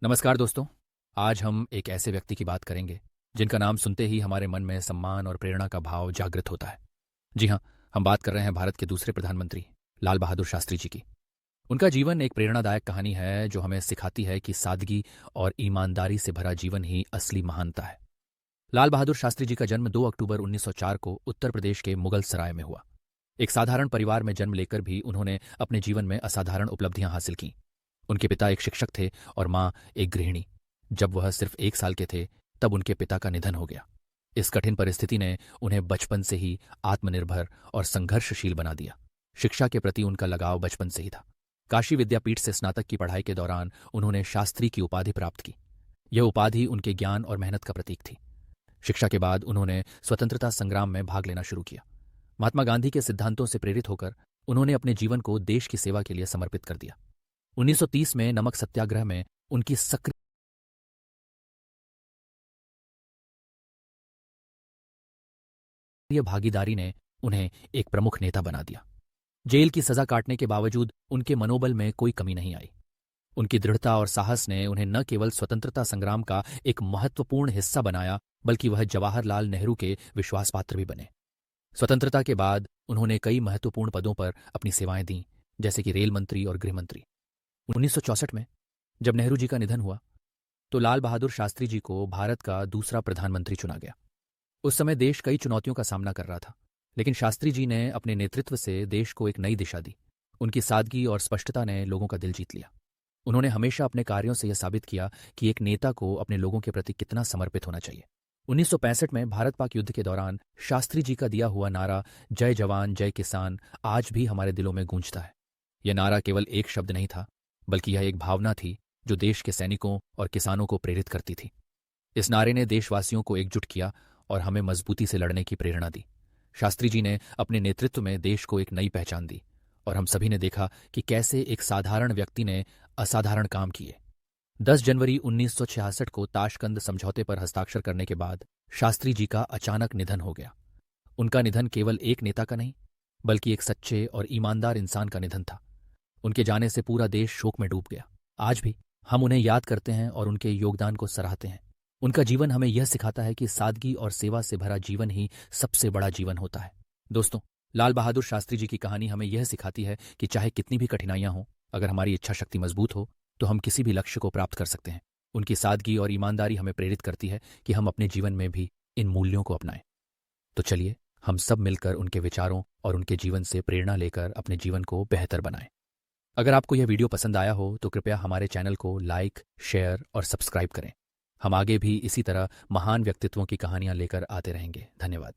नमस्कार दोस्तों। आज हम एक ऐसे व्यक्ति की बात करेंगे जिनका नाम सुनते ही हमारे मन में सम्मान और प्रेरणा का भाव जागृत होता है। जी हाँ, हम बात कर रहे हैं भारत के दूसरे प्रधानमंत्री लाल बहादुर शास्त्री जी की। उनका जीवन एक प्रेरणादायक कहानी है जो हमें सिखाती है कि सादगी और ईमानदारी से भरा जीवन ही असली महानता है। लाल बहादुर शास्त्री जी का जन्म 2 अक्टूबर 1904 को उत्तर प्रदेश के मुगल सराय में हुआ। एक साधारण परिवार में जन्म लेकर भी उन्होंने अपने जीवन में असाधारण उपलब्धियां हासिल की। उनके पिता एक शिक्षक थे और मां एक गृहिणी। जब वह सिर्फ 1 साल के थे तब उनके पिता का निधन हो गया। इस कठिन परिस्थिति ने उन्हें बचपन से ही आत्मनिर्भर और संघर्षशील बना दिया। शिक्षा के प्रति उनका लगाव बचपन से ही था। काशी विद्यापीठ से स्नातक की पढ़ाई के दौरान उन्होंने शास्त्री की उपाधि प्राप्त की। यह उपाधि उनके ज्ञान और मेहनत का प्रतीक थी। शिक्षा के बाद उन्होंने स्वतंत्रता संग्राम में भाग लेना शुरू किया। महात्मा गांधी के सिद्धांतों से प्रेरित होकर उन्होंने अपने जीवन को देश की सेवा के लिए समर्पित कर दिया। 1930 में नमक सत्याग्रह में उनकी सक्रिय भागीदारी ने उन्हें एक प्रमुख नेता बना दिया। जेल की सजा काटने के बावजूद उनके मनोबल में कोई कमी नहीं आई। उनकी दृढ़ता और साहस ने उन्हें न केवल स्वतंत्रता संग्राम का एक महत्वपूर्ण हिस्सा बनाया, बल्कि वह जवाहरलाल नेहरू के विश्वासपात्र भी बने। स्वतंत्रता के बाद उन्होंने कई महत्वपूर्ण पदों पर अपनी सेवाएं दी, जैसे कि रेल मंत्री और गृह मंत्री। 1964 में जब नेहरू जी का निधन हुआ तो लाल बहादुर शास्त्री जी को भारत का दूसरा प्रधानमंत्री चुना गया। उस समय देश कई चुनौतियों का सामना कर रहा था, लेकिन शास्त्री जी ने अपने नेतृत्व से देश को एक नई दिशा दी। उनकी सादगी और स्पष्टता ने लोगों का दिल जीत लिया। उन्होंने हमेशा अपने कार्यों से यह साबित किया कि एक नेता को अपने लोगों के प्रति कितना समर्पित होना चाहिए। 1965 में भारत पाक युद्ध के दौरान शास्त्री जी का दिया हुआ नारा जय जवान जय किसान आज भी हमारे दिलों में गूंजता है। यह नारा केवल एक शब्द नहीं था, बल्कि यह एक भावना थी जो देश के सैनिकों और किसानों को प्रेरित करती थी। इस नारे ने देशवासियों को एकजुट किया और हमें मजबूती से लड़ने की प्रेरणा दी। शास्त्री जी ने अपने नेतृत्व में देश को एक नई पहचान दी और हम सभी ने देखा कि कैसे एक साधारण व्यक्ति ने असाधारण काम किए। 10 जनवरी 1966 को ताशकंद समझौते पर हस्ताक्षर करने के बाद शास्त्री जी का अचानक निधन हो गया। उनका निधन केवल एक नेता का नहीं, बल्कि एक सच्चे और ईमानदार इंसान का निधन था। उनके जाने से पूरा देश शोक में डूब गया। आज भी हम उन्हें याद करते हैं और उनके योगदान को सराहते हैं। उनका जीवन हमें यह सिखाता है कि सादगी और सेवा से भरा जीवन ही सबसे बड़ा जीवन होता है। दोस्तों, लाल बहादुर शास्त्री जी की कहानी हमें यह सिखाती है कि चाहे कितनी भी कठिनाइयां हों, अगर हमारी इच्छा शक्ति मजबूत हो तो हम किसी भी लक्ष्य को प्राप्त कर सकते हैं। उनकी सादगी और ईमानदारी हमें प्रेरित करती है कि हम अपने जीवन में भी इन मूल्यों को अपनाएं। तो चलिए हम सब मिलकर उनके विचारों और उनके जीवन से प्रेरणा लेकर अपने जीवन को बेहतर बनाएं। अगर आपको यह वीडियो पसंद आया हो तो कृपया हमारे चैनल को लाइक, शेयर और सब्सक्राइब करें। हम आगे भी इसी तरह महान व्यक्तित्वों की कहानियां लेकर आते रहेंगे। धन्यवाद।